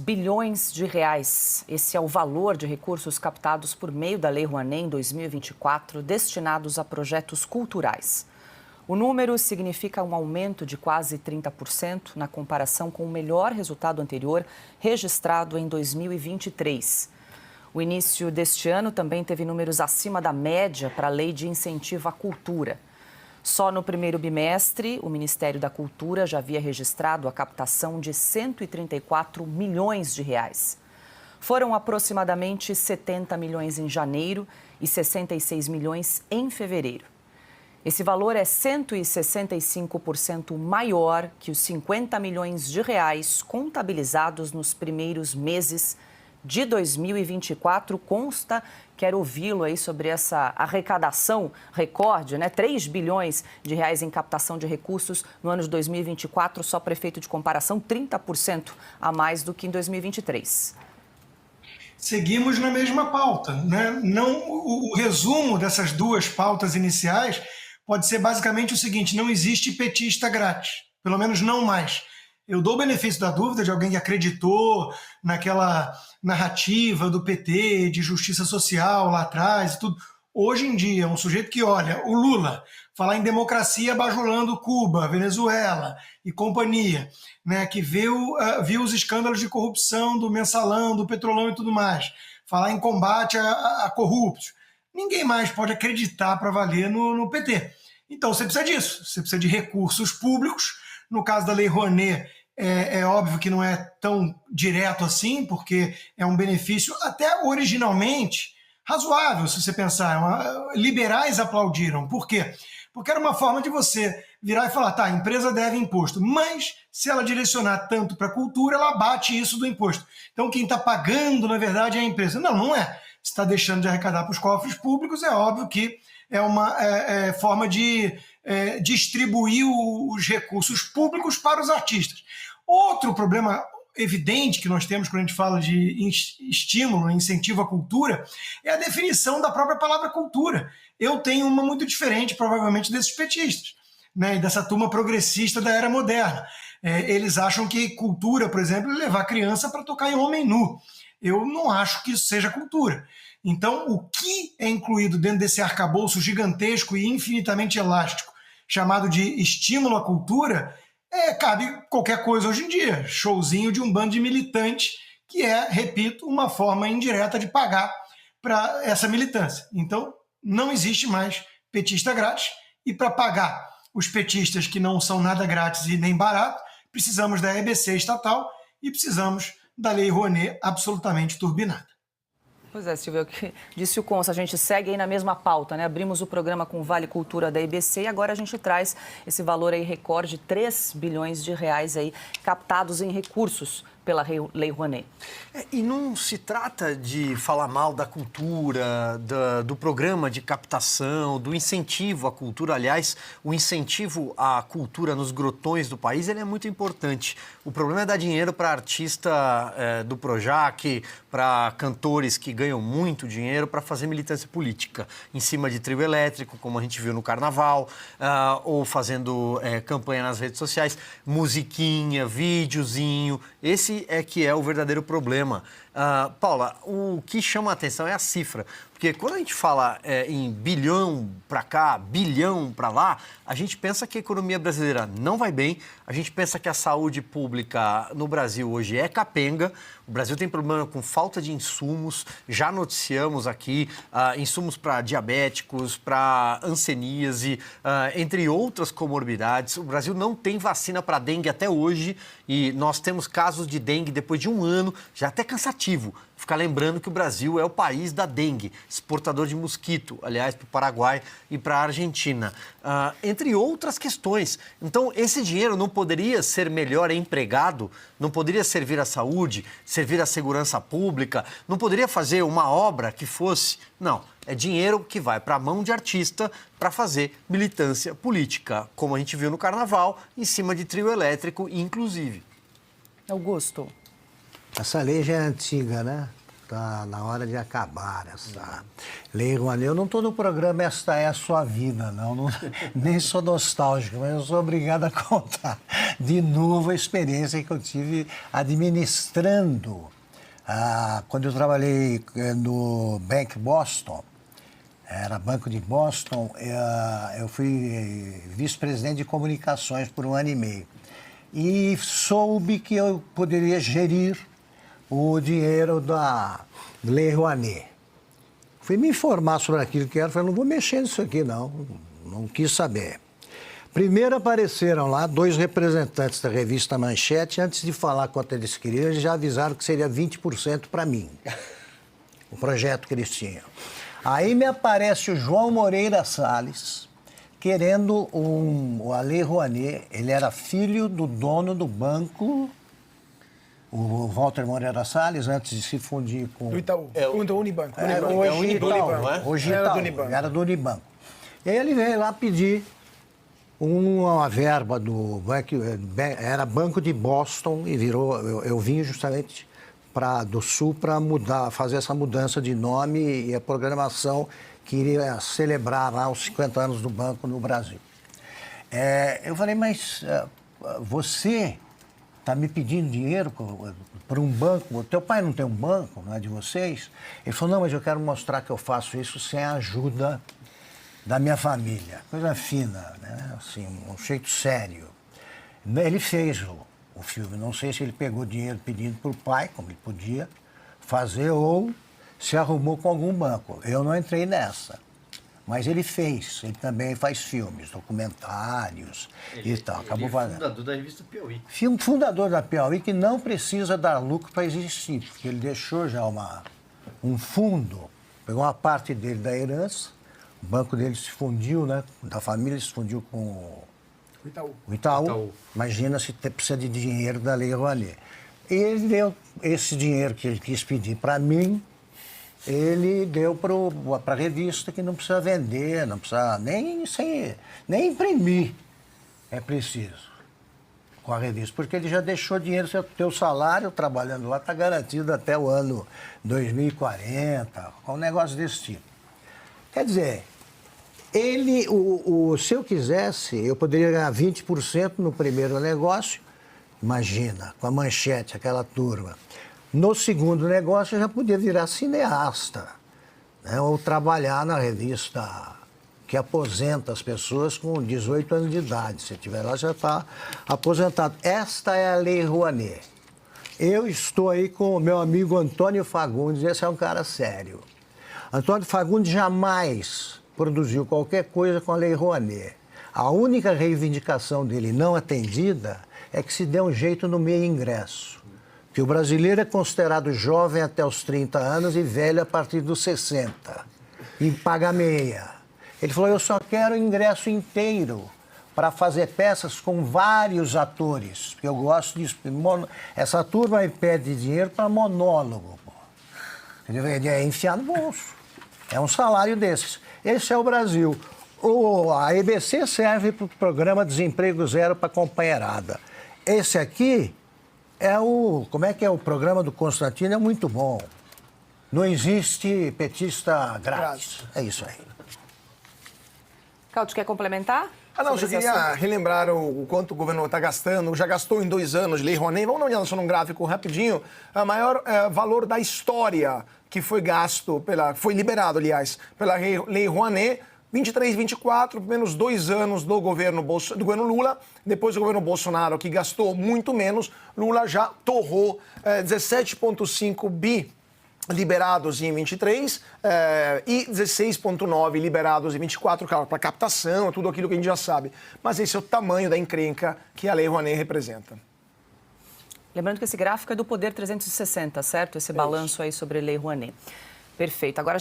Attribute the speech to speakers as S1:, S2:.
S1: bilhões de reais. Esse é o valor de recursos captados por meio da Lei Rouanet em 2024, destinados a projetos culturais. O número significa um aumento de quase 30% na comparação com o melhor resultado anterior, registrado em 2023. O início deste ano também teve números acima da média para a Lei de Incentivo à Cultura. Só no primeiro bimestre, o Ministério da Cultura já havia registrado a captação de 134 milhões de reais. Foram aproximadamente 70 milhões em janeiro e 66 milhões em fevereiro. Esse valor é 165% maior que os 50 milhões de reais contabilizados nos primeiros meses de 2024. Consta, quero ouvi-lo aí sobre essa arrecadação recorde, né? 3 bilhões de reais em captação de recursos no ano de 2024, só para efeito de comparação, 30% a mais do que em 2023.
S2: Seguimos na mesma pauta, né? Não, o resumo dessas duas pautas iniciais pode ser basicamente o seguinte: não existe petista grátis, pelo menos não mais. Eu dou o benefício da dúvida de alguém que acreditou naquela narrativa do PT, de justiça social lá atrás e tudo. Hoje em dia, um sujeito que olha o Lula falar em democracia bajulando Cuba, Venezuela e companhia, né, que viu os escândalos de corrupção do Mensalão, do Petrolão e tudo mais, falar em combate a corruptos. Ninguém mais pode acreditar para valer no PT. Então você precisa disso, você precisa de recursos públicos. No caso da Lei Rouanet, é óbvio que não é tão direto assim, porque é um benefício até originalmente razoável, se você pensar. Liberais aplaudiram. Por quê? Porque era uma forma de você virar e falar, tá, a empresa deve imposto, mas se ela direcionar tanto para a cultura, ela bate isso do imposto. Então quem está pagando, na verdade, é a empresa. Não, não é. Se está deixando de arrecadar para os cofres públicos, é óbvio que é uma forma de distribuir os recursos públicos para os artistas. Outro problema evidente que nós temos quando a gente fala de estímulo, incentivo à cultura, é a definição da própria palavra cultura. Eu tenho uma muito diferente, provavelmente, desses petistas, né, e dessa turma progressista da era moderna. Eles acham que cultura, por exemplo, é levar a criança para tocar em homem nu. Eu não acho que isso seja cultura. Então, o que é incluído dentro desse arcabouço gigantesco e infinitamente elástico, chamado de estímulo à cultura, cabe qualquer coisa hoje em dia. Showzinho de um bando de militante, que é, repito, uma forma indireta de pagar para essa militância. Então, não existe mais petista grátis, e para pagar os petistas que não são nada grátis e nem barato, precisamos da EBC estatal e precisamos da Lei Rouanet absolutamente turbinada.
S1: Pois é, Silvio, que disse o Consa, a gente segue aí na mesma pauta, né? Abrimos o programa com Vale Cultura da EBC e agora a gente traz esse valor aí recorde, 3 bilhões de reais aí captados em recursos pela Lei Rouanet.
S3: E não se trata de falar mal da cultura, do programa de captação, do incentivo à cultura. Aliás, o incentivo à cultura nos grotões do país, ele é muito importante. O problema é dar dinheiro para artista do Projac, para cantores que ganham muito dinheiro para fazer militância política, em cima de trio elétrico, como a gente viu no Carnaval, ou fazendo campanha nas redes sociais, musiquinha, videozinho. Esse é que é o verdadeiro problema. Paula, o que chama a atenção é a cifra, porque quando a gente fala em bilhão para cá, bilhão para lá, a gente pensa que a economia brasileira não vai bem, a gente pensa que a saúde pública no Brasil hoje é capenga, o Brasil tem problema com falta de insumos, já noticiamos aqui insumos para diabéticos, para hanseníase, entre outras comorbidades. O Brasil não tem vacina para dengue até hoje e nós temos casos de dengue depois de um ano, já até cansativo. Ficar lembrando que o Brasil é o país da dengue, exportador de mosquito, aliás, para o Paraguai e para a Argentina, entre outras questões. Então, esse dinheiro não poderia ser melhor empregado, não poderia servir à saúde, servir à segurança pública, não poderia fazer uma obra que fosse... Não, é dinheiro que vai para a mão de artista para fazer militância política, como a gente viu no Carnaval, em cima de trio elétrico, inclusive.
S1: Augusto.
S4: Essa lei já é antiga, né? Está na hora de acabar essa Lei Rouanet. Eu não estou no programa Esta é a Sua Vida, não nem sou nostálgico, mas eu sou obrigado a contar. de novo a experiência que eu tive administrando. Quando eu trabalhei no Bank Boston, era Banco de Boston, eu fui vice-presidente de comunicações por 1 ano e meio. E soube que eu poderia gerir o dinheiro da Lei Rouanet. Fui me informar sobre aquilo que era, falei, não vou mexer nisso aqui, não quis saber. Primeiro apareceram lá 2 representantes da revista Manchete, antes de falar quanto eles queriam, eles já avisaram que seria 20% para mim, o projeto que eles tinham. Aí me aparece o João Moreira Salles, querendo a Lei Rouanet. Ele era filho do dono do banco, o Walter Moreira Salles, antes de se fundir com...
S5: Do Itaú, do Unibanco.
S4: Hoje Itaú, hoje
S5: Era
S4: Itaú,
S5: do Unibanco.
S4: era do Unibanco. E aí ele veio lá pedir uma verba do banco, era Banco de Boston, e virou, eu vim justamente do Sul para fazer essa mudança de nome e a programação que iria celebrar lá os 50 anos do banco no Brasil. Eu falei, mas você está me pedindo dinheiro para um banco? O teu pai não tem um banco, não é de vocês? Ele falou, não, mas eu quero mostrar que eu faço isso sem a ajuda da minha família. Coisa fina, né? Assim, um jeito sério. Ele fez o filme. Não sei se ele pegou dinheiro pedindo para o pai, como ele podia fazer, ou se arrumou com algum banco. Eu não entrei nessa. Mas ele fez. Ele também faz filmes, documentários e tal. Acabou fazendo.
S3: Fundador da revista Piauí.
S4: Fundador da Piauí, que não precisa dar lucro para existir, porque ele deixou já um fundo, pegou uma parte dele da herança, o banco dele se fundiu, né? Da família se fundiu com o Itaú. Imagina se precisa de dinheiro da Lei Rouanet. Ele deu esse dinheiro que ele quis pedir para mim, ele deu para a revista, que não precisa vender, não precisa nem imprimir. É preciso com a revista, porque ele já deixou dinheiro, teu salário trabalhando lá está garantido até o ano 2040, um negócio desse tipo. Quer dizer, se eu quisesse, eu poderia ganhar 20% no primeiro negócio, imagina, com a Manchete, aquela turma. No segundo negócio, eu já podia virar cineasta, né? Ou trabalhar na revista que aposenta as pessoas com 18 anos de idade. Se estiver lá, já está aposentado. Esta é a Lei Rouanet. Eu estou aí com o meu amigo Antônio Fagundes, esse é um cara sério. Antônio Fagundes jamais produziu qualquer coisa com a Lei Rouanet. A única reivindicação dele não atendida é que se dê um jeito no meio ingresso. Que o brasileiro é considerado jovem até os 30 anos e velho a partir dos 60. E paga meia. Ele falou, eu só quero o ingresso inteiro para fazer peças com vários atores. Porque eu gosto disso. Essa turma me pede dinheiro para monólogo. Ele é enfiar no bolso. É um salário desses. Esse é o Brasil. A EBC serve para o programa Desemprego Zero para a companheirada. Esse aqui é como é que é o programa do Constantino? É muito bom. Não existe petista grátis. É isso aí.
S1: Cláudio, quer complementar?
S5: Não, eu queria relembrar o quanto o governo está gastando. Já gastou em 2 anos Lei Rouanet. Vamos dar uma olhada só num gráfico rapidinho. O maior valor da história que foi gasto, foi liberado, aliás, pela Lei Rouanet, 23, 24, menos 2 anos do governo Lula. Depois do governo Bolsonaro, que gastou muito menos, Lula já torrou 17,5 bi liberados em 23 e 16,9 liberados em 24, claro, para captação, tudo aquilo que a gente já sabe. Mas esse é o tamanho da encrenca que a Lei Rouanet representa.
S1: Lembrando que esse gráfico é do Poder 360, certo? Esse balanço aí sobre a Lei Rouanet. Perfeito. Agora...